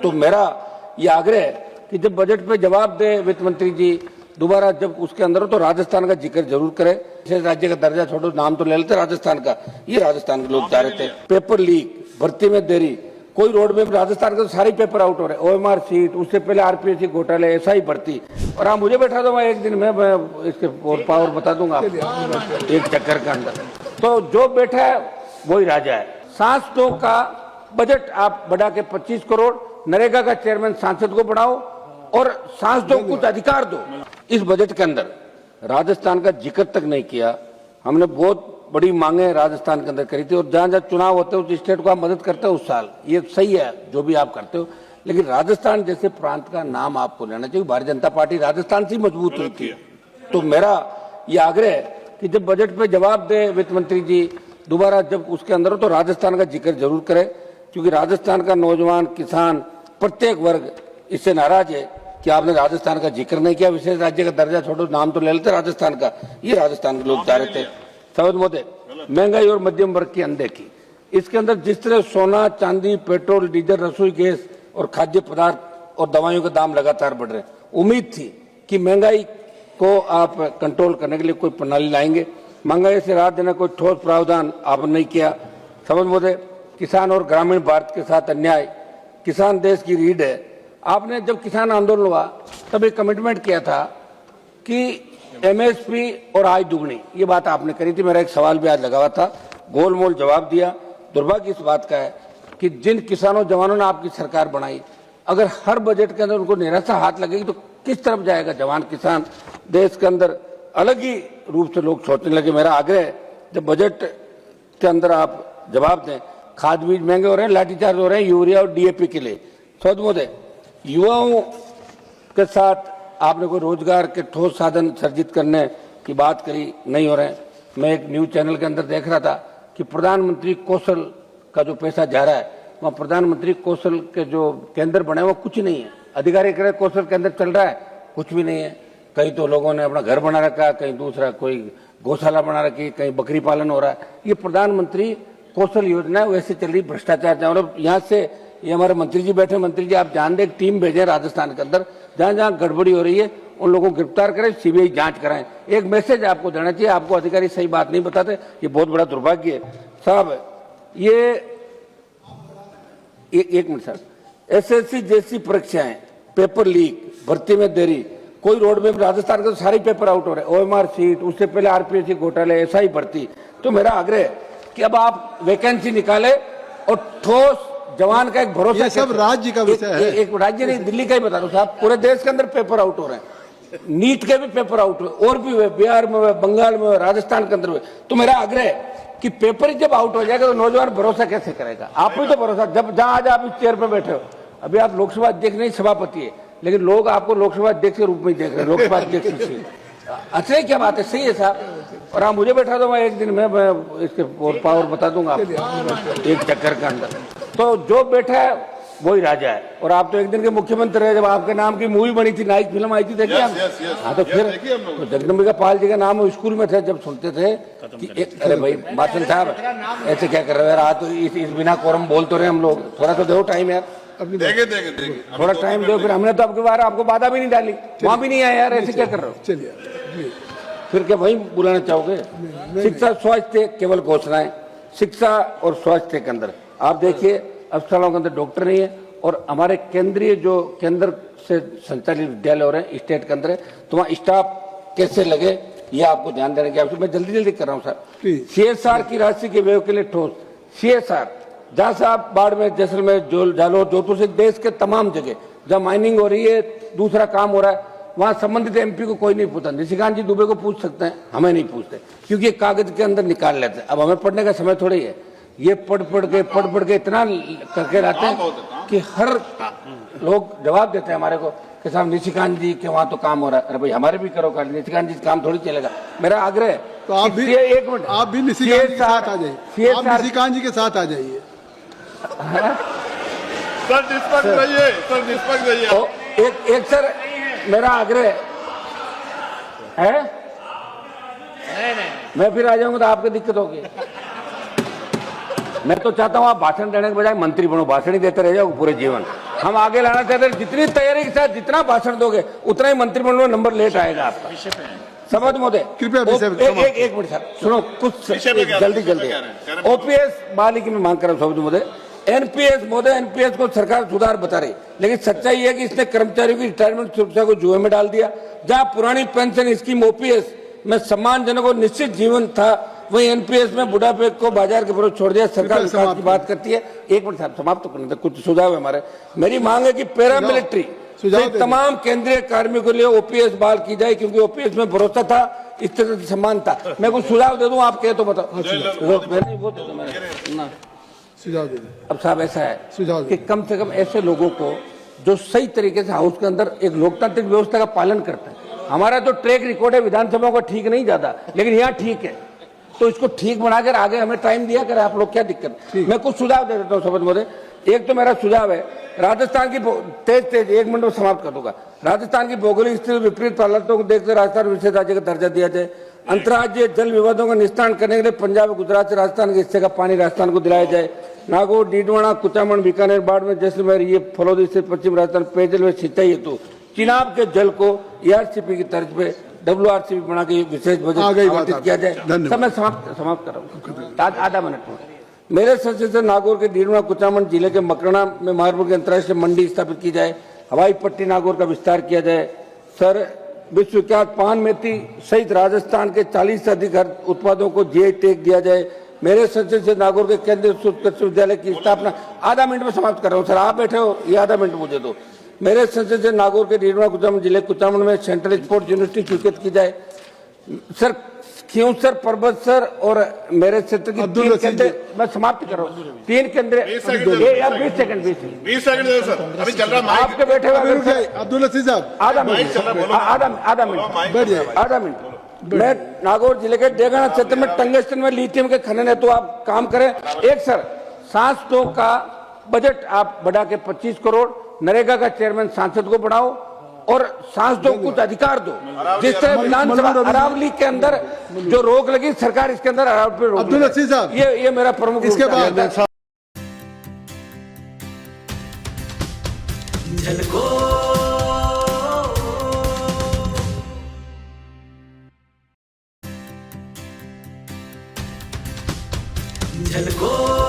तो मेरा ये आग्रह है कि जब बजट पे जवाब दे वित्त मंत्री जी दोबारा, जब उसके अंदर हो तो राजस्थान का जिक्र जरूर करें। विशेष राज्य का दर्जा छोड़ो, नाम तो ले लेते राजस्थान का, ये राजस्थान के लोग चाह रहे थे। पेपर लीक, भर्ती में देरी, कोई रोड में राजस्थान के तो सारे पेपर आउट हो रहे, ओएमआर सीट, उससे पहले आरपीएससी घोटाले, ऐसा ही भर्ती। और आप मुझे बैठा दो, मैं एक दिन में मैं इसके पावर बता दूंगा एक चक्कर के अंदर। तो जो बैठा है वही राजा है। सांसदों का बजट आप बढ़ा के 25 करोड़, नरेगा का चेयरमैन सांसद को बढ़ाओ और सांसदों को कुछ अधिकार दो। इस बजट के अंदर राजस्थान का जिक्र तक नहीं किया। हमने बहुत बड़ी मांगे राजस्थान के अंदर करी थी, और जहां जहां चुनाव होते हैं उस स्टेट को आप मदद करते हो उस साल, ये सही है जो भी आप करते हो, लेकिन राजस्थान जैसे प्रांत का नाम आपको लेना चाहिए। भारतीय जनता पार्टी राजस्थान से मजबूत हुई थी। तो मेरा ये आग्रह है कि जब बजट पे जवाब दे वित्त मंत्री जी दोबारा, जब उसके अंदर हो तो राजस्थान का जिक्र जरूर करें, क्योंकि राजस्थान का नौजवान, किसान, प्रत्येक वर्ग इससे नाराज है कि आपने राजस्थान का जिक्र नहीं किया। विशेष राज्य का दर्जा छोड़ो, नाम तो ले लेते राजस्थान का, ये राजस्थान के लोग चाह रहे थे। समझ मोदे, महंगाई और मध्यम वर्ग की अनदेखी, इसके अंदर जिस तरह सोना, चांदी, पेट्रोल, डीजल, रसोई गैस और खाद्य पदार्थ और दवाइयों के दाम लगातार बढ़ रहे हैं। उम्मीद थी कि महंगाई को आप कंट्रोल करने के लिए कोई प्रणाली लाएंगे, महंगाई से राहत देने कोई ठोस प्रावधान आपने नहीं किया। समझ मोदे, किसान और ग्रामीण भारत के साथ अन्याय, किसान देश की रीढ़ है। आपने जब किसान आंदोलन हुआ तब एक कमिटमेंट किया था कि एमएसपी और आय दुगनी, ये बात आपने करी थी। मेरा एक सवाल भी आज लगा हुआ था, गोलमोल जवाब दिया। दुर्भाग्य इस बात का है कि जिन किसानों जवानों ने आपकी सरकार बनाई, अगर हर बजट के अंदर उनको निराशा हाथ लगेगी तो किस तरफ जाएगा जवान किसान? देश के अंदर अलग ही रूप से लोग सोचने लगे। मेरा आग्रह है जब बजट के अंदर आप जवाब दें। खाद बीज महंगे हो रहे हैं, लाठीचार्ज हो रहे हैं यूरिया और डीएपी के लिए। सौद मोदे, युवाओं के साथ आपने कोई रोजगार के ठोस साधन सर्जित करने की बात करी, नहीं हो रहे हैं। मैं एक न्यूज चैनल के अंदर देख रहा था कि प्रधानमंत्री कौशल का जो पैसा जा रहा है, वहाँ प्रधानमंत्री कौशल के जो केंद्र बने वो कुछ नहीं है। अधिकारी कह रहे कौशल केंद्र चल रहा है, कुछ भी नहीं है। कहीं तो लोगों ने अपना घर बना रखा, कहीं दूसरा कोई गौशाला बना रखी, कहीं बकरी पालन हो रहा है। ये प्रधानमंत्री कौशल योजना वैसे चल रही, भ्रष्टाचार। मतलब यहाँ से ये हमारे मंत्री जी बैठे, मंत्री जी आप जान दे, एक टीम भेजें राजस्थान के अंदर, जहां जहां गड़बड़ी हो रही है उन लोगों को गिरफ्तार करें, सीबीआई जांच कराएं। एक मैसेज आपको देना चाहिए, आपको अधिकारी सही बात नहीं बताते, ये बहुत बड़ा दुर्भाग्य है साहब। ये एक मिनट सर, एसएससी जैसी परीक्षाएं, पेपर लीक, भर्ती में देरी, कोई रोड में राजस्थान के तो सारे पेपर आउट हो रहे, ओएमआर सीट, उससे पहले आरपीएससी घोटाले, ऐसा ही भर्ती। तो मेरा आग्रह है कि अब आप वैकेंसी निकाले और ठोस जवान का एक भरोसा। ये सब राज्य का विषय है। एक राज्य नहीं, दिल्ली का ही बता दो साहब, पूरे देश के अंदर पेपर आउट हो रहे हैं। नीट के भी पेपर आउट हुए, और भी हुए, बिहार में हुए, बंगाल में हुए, राजस्थान के अंदर हुए। तो मेरा आग्रह है कि पेपर जब आउट हो जाएगा तो नौजवान भरोसा कैसे करेगा? आप भी तो भरोसा, जब जहां आज आप इस चेयर पर बैठे हो, अभी आप लोकसभा अध्यक्ष नहीं सभापति है, लेकिन लोग आपको लोकसभा अध्यक्ष के रूप में देख रहे हैं, लोकसभा अध्यक्ष से। अच्छा क्या बात है, सही है साहब। और आप मुझे बैठा दो, मैं एक दिन में मैं इसके पावर बता दूंगा एक चक्कर के अंदर। तो जो बैठा है वही राजा है। और आप तो एक दिन के मुख्यमंत्री रहे, जब आपके नाम की मूवी बनी थी, नाइक फिल्म आई थी, देखिए आप। हाँ तो फिर तो जगदम्बिका पाल जी का नाम स्कूल में थे, जब सुनते थे कि अरे भाई मार्शन साहब ऐसे क्या कर रहे हो यार, तो इस बिना कोरम बोल तो रहे हम लोग, थोड़ा तो दो टाइम यार, थोड़ा टाइम दो। फिर हमने तो आपके बार आपको बाधा भी नहीं डाली, वहां भी नहीं आया यार, ऐसे क्या कर रहे हो? चलिए फिर क्या वही बुलाना चाहोगे? शिक्षा स्वास्थ्य केवल घोषणाएं, शिक्षा और स्वास्थ्य के अंदर आप देखिए अस्पतालों के अंदर डॉक्टर नहीं है। और हमारे केंद्रीय जो केंद्र से संचालित विद्यालय हो रहे हैं स्टेट के अंदर, तो वहाँ स्टाफ कैसे लगे ये आपको ध्यान देने की आवश्यकता। मैं जल्दी जल्दी कर रहा हूँ सर। सीएसआर की राशि के व्यय के लिए ठोस सीएसआर, जहां से आप बाड़मेर, जैसलमेर, जालोर, जोधपुर से देश के तमाम जगह जहाँ माइनिंग हो रही है, दूसरा काम हो रहा है, वहां संबंधित एमपी को कोई नहीं पूछता। निशिकांत जी दुबे को पूछ सकते हैं, हमें नहीं पूछते, क्योंकि ये कागज के अंदर निकाल लेते हैं। अब हमें पढ़ने का समय थोड़ी है, ये पढ़ पढ़ के इतना करके लाते हैं कि हर लोग जवाब देते हैं हमारे को कि साहब निशिकांत जी के वहां तो काम हो रहा है। अरे भाई हमारे भी करो, निशिकांत जी काम थोड़ी चलेगा। मेरा आग्रह है तो आप भी एक मिनट, आप भी निशिकांत जी के साथ आ जाइए, आप निशिकांत जी के साथ आ जाइए। सर निष्पक्ष रहिए, सर निष्पक्ष रहिए। एक सर मेरा आग्रह है, मैं फिर आ जाऊंगा तो आपको दिक्कत होगी। मैं तो चाहता हूं आप भाषण देने के बजाय मंत्री बनो, भाषण ही देते रह जाओ पूरे जीवन। हम आगे लाना चाहते हैं। जितनी तैयारी के साथ जितना भाषण दोगे उतना ही मंत्रिमंडल में नंबर लेट आएगा आपका। समझ महोदय, कृपया एक मिनट सर, सुनो कुछ जल्दी ओपीएस बहाली की मैं मांग कर रहा हूँ महोदय। एनपीएस महोदय, एनपीएस को सरकार सुधार बता रही, लेकिन सच्चाई है कि इसने कर्मचारियों की रिटायरमेंट सुरक्षा को जुए में डाल दिया। जहां पुरानी पेंशन स्कीम ओपीएस में सम्मानजनक और निश्चित जीवन था, वही एनपीएस में बुढ़ापे को बाजार के विरोध छोड़ दिया। सरकार विकास की बात करती है। एक मिनट साहब, समाप्त तो करने, कुछ सुझाव है हमारे। मेरी मांग है कि पैरामिलिट्री तमाम केंद्रीय कार्मिकों के लिए ओपीएस बहाल की जाए, क्योंकि ओपीएस में भरोसा था, इस तरह से सम्मान था। मैं कुछ सुझाव दे दूं, आप कहे तो बताओ। सुझाव दे दें। अब साहब ऐसा है कि कम से कम ऐसे लोगों को जो सही तरीके से हाउस के अंदर एक लोकतांत्रिक व्यवस्था का पालन करते हैं। हमारा तो ट्रैक रिकॉर्ड है विधानसभा का ठीक नहीं जाता, लेकिन यहाँ ठीक है, तो इसको ठीक बनाकर आगे हमें टाइम दिया करें आप लोग, क्या दिक्कत। मैं कुछ सुझाव दे देता हूँ समझ महोदय। एक तो मेरा सुझाव है, राजस्थान की तेज 1 मिनट में समाप्त कर दूंगा। राजस्थान की भौगोलिक स्थिति विपरीत हालातों को देखते राजस्थान विशेष राज्य का दर्जा दिया जाए। अंतर्राज्यीय जल विवादों का निस्तारण करने के लिए पंजाब, गुजरात से राजस्थान के हिस्से का पानी राजस्थान को दिलाया जाए। नागौर, डीडवाना, कुचामन, बीकानेर, बाड़मेर, जैसलमेर, ये फलौदी से पश्चिम राजस्थान पेयजल व सिंचाई हेतु चिनाब के जल को ईआरसीपी की तर्ज पे WRCP बना के विशेष बजट आवंटित किया जाए। सब मैं समाप्त कर रहा हूँ, आधा मिनट में। मेरे सचिव से नागौर के डीडवाना, कुचामन जिले के मकराना में महारपुर की अंतर्राष्ट्रीय मंडी स्थापित की जाए। हवाई पट्टी नागौर का विस्तार किया जाए। सर, विश्वविख्यात पान मेथी सहित राजस्थान के 40 से अधिक उत्पादों को जीआई टैग दिया जाए। मेरे सचिव से नागौर के केंद्रीय कृषि विद्यालय की स्थापना, आधा मिनट में समाप्त कर रहा हूँ सर, आप बैठे हो, ये आधा मिनट मुझे दो। मेरे सचिव से नागौर के डीडवाना, कुचामन जिले कुचामन में सेंट्रल स्पोर्ट्स यूनिवर्सिटी स्वीकृत की जाए। सर, खियोसर, पर्वत सर और मेरे क्षेत्र की 3 केंद्र, मैं समाप्त कर रहा हूँ। 3 केंद्र, 20 सेकंड सर, अभी चल रहा है आपके बैठे हुए अब्दुल अजीज साहब, आधा मिनट। मैं नागौर जिले के डेगाना क्षेत्र में टंगस्टन में लिथियम के खनन है, तो आप काम करें। एक सर, सांसदों का बजट आप बढ़ा के 25 करोड़, नरेगा का चेयरमैन सांसद को बढ़ाओ और सांसदों को कुछ अधिकार दो, जिससे विधानसभा अरावली के अंदर जो रोक लगी सरकार इसके अंदर अरावली पे रोक। अब्दुल अजीज साहब, ये मेरा प्रमुख इसके बाद झलको